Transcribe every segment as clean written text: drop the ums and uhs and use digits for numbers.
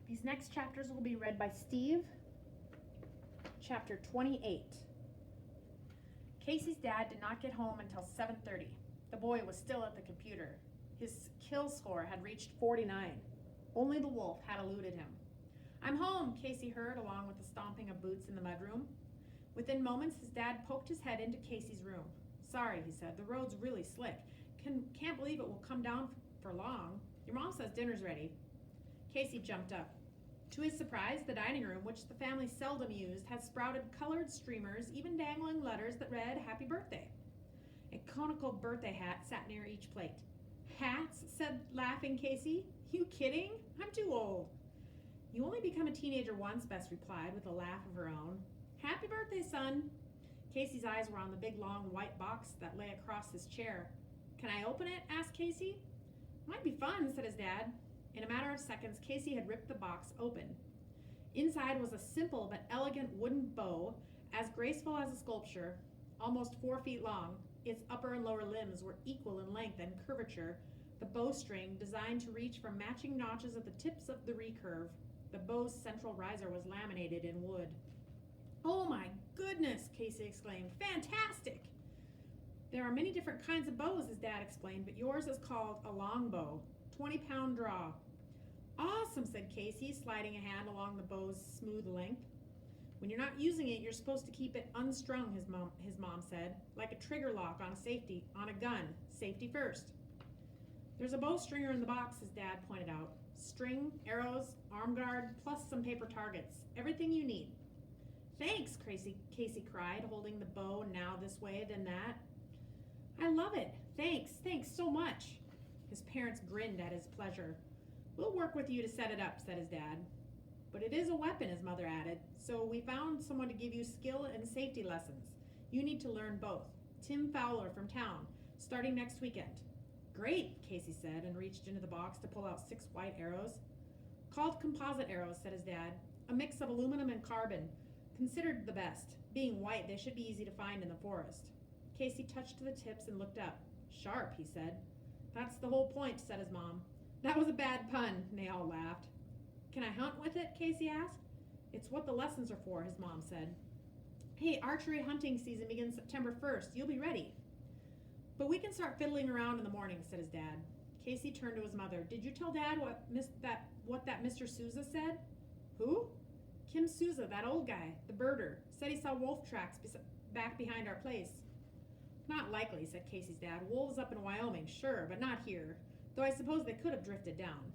These next chapters will be read by Steve. Chapter 28. Casey's dad did not get home until 7:30. The boy was still at the computer. His kill score had reached 49. Only the wolf had eluded him. "I'm home," Casey heard, along with the stomping of boots in the mudroom. Within moments, his dad poked his head into Casey's room. "Sorry," he said, "the road's really slick. Can't believe it will come down for long. Your mom says dinner's ready." Casey jumped up. To his surprise, the dining room, which the family seldom used, had sprouted colored streamers, even dangling letters that read, "Happy Birthday." A conical birthday hat sat near each plate. "Hats?" said laughing Casey. "You kidding? I'm too old." "You only become a teenager once," Bess replied with a laugh of her own. "Happy birthday, son." Casey's eyes were on the big long white box that lay across his chair. "Can I open it?" asked Casey. "Might be fun," said his dad. In a matter of seconds, Casey had ripped the box open. Inside was a simple but elegant wooden bow, as graceful as a sculpture, almost 4 feet long. Its upper and lower limbs were equal in length and curvature, the bowstring designed to reach from matching notches at the tips of the recurve. The bow's central riser was laminated in wood. "Oh my goodness," Casey exclaimed. "Fantastic!" "There are many different kinds of bows," his dad explained, "but yours is called a longbow, 20-pound draw." "Awesome," said Casey, sliding a hand along the bow's smooth length. "When you're not using it, you're supposed to keep it unstrung," his mom said, "like a trigger lock on a gun. Safety first." "There's a bowstringer in the box," his dad pointed out. "String, arrows, arm guard, plus some paper targets. Everything you need." "Thanks," Casey cried, holding the bow now this way, then that. "I love it. Thanks so much." His parents grinned at his pleasure. "We'll work with you to set it up," said his dad. "But it is a weapon," his mother added, "so we found someone to give you skill and safety lessons. You need to learn both. Tim Fowler from town, starting next weekend." "Great," Casey said, and reached into the box to pull out 6 white arrows. "Called composite arrows," said his dad. "A mix of aluminum and carbon. Considered the best. Being white, they should be easy to find in the forest." Casey touched the tips and looked up. "Sharp," he said. "That's the whole point," said his mom. "That was a bad pun," and they all laughed. "Can I hunt with it?" Casey asked. "It's what the lessons are for," his mom said. "Hey, archery hunting season begins September 1st. You'll be ready." "But we can start fiddling around in the morning," said his dad. Casey turned to his mother. "Did you tell Dad what that Mr. Souza said?" "Who?" "Kim Souza, that old guy, the birder. Said he saw wolf tracks back behind our place." "Not likely," said Casey's dad. "Wolves up in Wyoming, sure, but not here. Though I suppose they could have drifted down."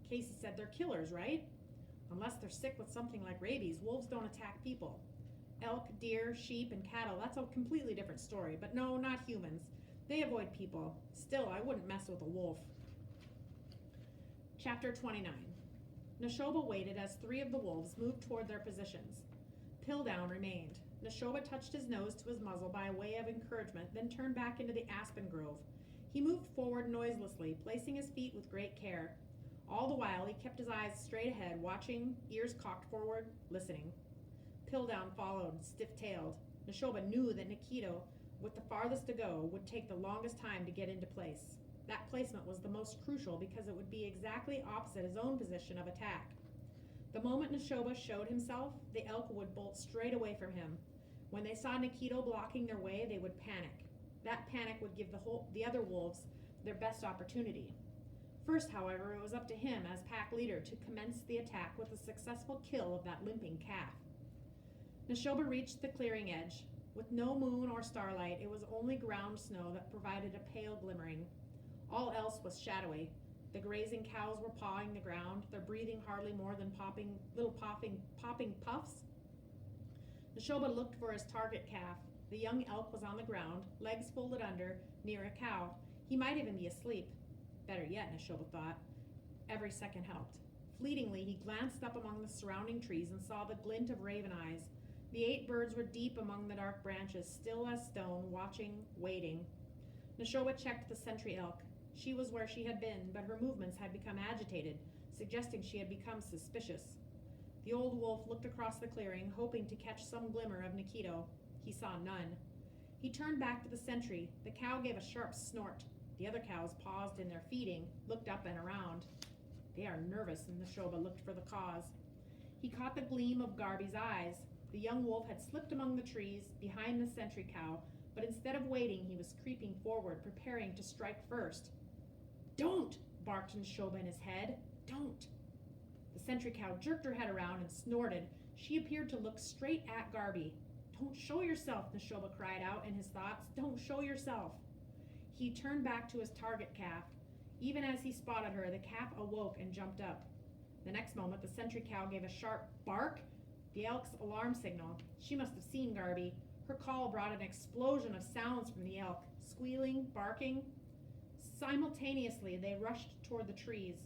Casey said, "They're killers, right?" "Unless they're sick with something like rabies, wolves don't attack people. Elk, deer, sheep, and cattle, that's a completely different story. But no, not humans. They avoid people. Still, I wouldn't mess with a wolf." Chapter 29. Neshoba waited as 3 of the wolves moved toward their positions. Pildown remained. Neshoba touched his nose to his muzzle by way of encouragement, then turned back into the aspen grove. He moved forward noiselessly, placing his feet with great care. All the while, he kept his eyes straight ahead, watching, ears cocked forward, listening. Pildown followed, stiff-tailed. Neshoba knew that Nikito, with the farthest to go, would take the longest time to get into place. That placement was the most crucial because it would be exactly opposite his own position of attack. The moment Neshoba showed himself, the elk would bolt straight away from him. When they saw Nikito blocking their way, they would panic. That panic would give the other wolves their best opportunity. First, however, it was up to him as pack leader to commence the attack with a successful kill of that limping calf. Neshoba reached the clearing edge. With no moon or starlight, it was only ground snow that provided a pale glimmering. All else was shadowy. The grazing cows were pawing the ground, their breathing hardly more than popping puffs. Neshoba looked for his target calf. The young elk was on the ground, legs folded under, near a cow. He might even be asleep. Better yet, Neshoba thought. Every second helped. Fleetingly, he glanced up among the surrounding trees and saw the glint of raven eyes. The 8 birds were deep among the dark branches, still as stone, watching, waiting. Neshoba checked the sentry elk. She was where she had been, but her movements had become agitated, suggesting she had become suspicious. The old wolf looked across the clearing, hoping to catch some glimmer of Nikito. He saw none. He turned back to the sentry. The cow gave a sharp snort. The other cows paused in their feeding, looked up and around. They are nervous, and Neshoba looked for the cause. He caught the gleam of Garby's eyes. The young wolf had slipped among the trees behind the sentry cow, but instead of waiting, he was creeping forward, preparing to strike first. "Don't!" barked Neshoba in his head. "Don't!" The sentry cow jerked her head around and snorted. She appeared to look straight at Garby. "Don't show yourself," Neshoba cried out in his thoughts. "Don't show yourself." He turned back to his target calf. Even as he spotted her, the calf awoke and jumped up. The next moment, the sentry cow gave a sharp bark, the elk's alarm signal. She must have seen Garby. Her call brought an explosion of sounds from the elk, squealing, barking. Simultaneously, they rushed toward the trees.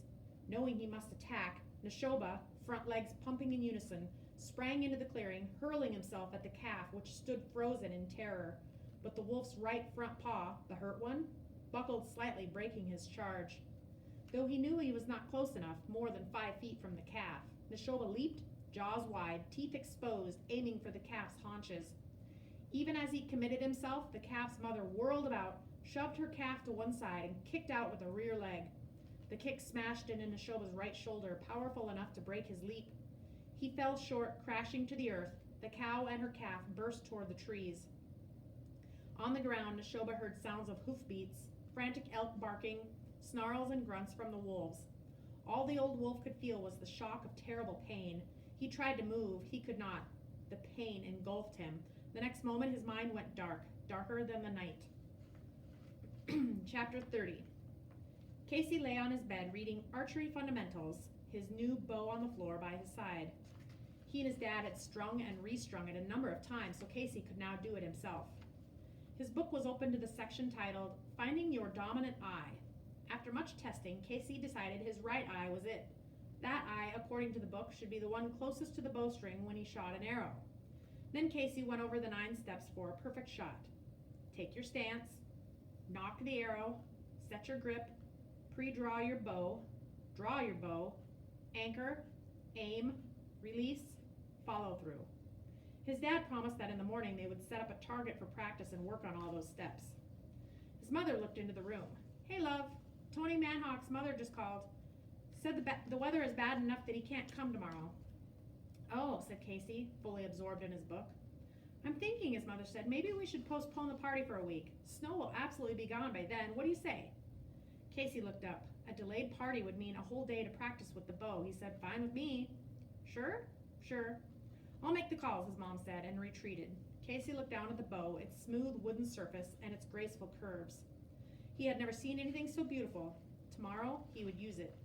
Knowing he must attack, Neshoba, front legs pumping in unison, sprang into the clearing, hurling himself at the calf, which stood frozen in terror. But the wolf's right front paw, the hurt one, buckled slightly, breaking his charge. Though he knew he was not close enough, more than 5 feet from the calf, Neshoba leaped, jaws wide, teeth exposed, aiming for the calf's haunches. Even as he committed himself, the calf's mother whirled about, shoved her calf to one side, and kicked out with a rear leg. The kick smashed into Neshoba's right shoulder, powerful enough to break his leap. He fell short, crashing to the earth. The cow and her calf burst toward the trees. On the ground, Neshoba heard sounds of hoofbeats, frantic elk barking, snarls and grunts from the wolves. All the old wolf could feel was the shock of terrible pain. He tried to move. He could not. The pain engulfed him. The next moment, his mind went dark, darker than the night. Chapter 30. Casey lay on his bed reading Archery Fundamentals, his new bow on the floor by his side. He and his dad had strung and restrung it a number of times, so Casey could now do it himself. His book was open to the section titled Finding Your Dominant Eye. After much testing, Casey decided his right eye was it. That eye, according to the book, should be the one closest to the bowstring when he shot an arrow. Then Casey went over the 9 steps for a perfect shot. Take your stance, nock the arrow, set your grip, pre-draw your bow, draw your bow, anchor, aim, release, follow through. His dad promised that in the morning they would set up a target for practice and work on all those steps. His mother looked into the room. "Hey, love, Tony Manhawk's mother just called. Said the weather is bad enough that he can't come tomorrow." "Oh," said Casey, fully absorbed in his book. "I'm thinking," his mother said, "maybe we should postpone the party for a week. Snow will absolutely be gone by then. What do you say?" Casey looked up. A delayed party would mean a whole day to practice with the bow. He said, "Fine with me." "Sure?" "Sure." "I'll make the calls," his mom said, and retreated. Casey looked down at the bow, its smooth wooden surface, and its graceful curves. He had never seen anything so beautiful. Tomorrow, he would use it.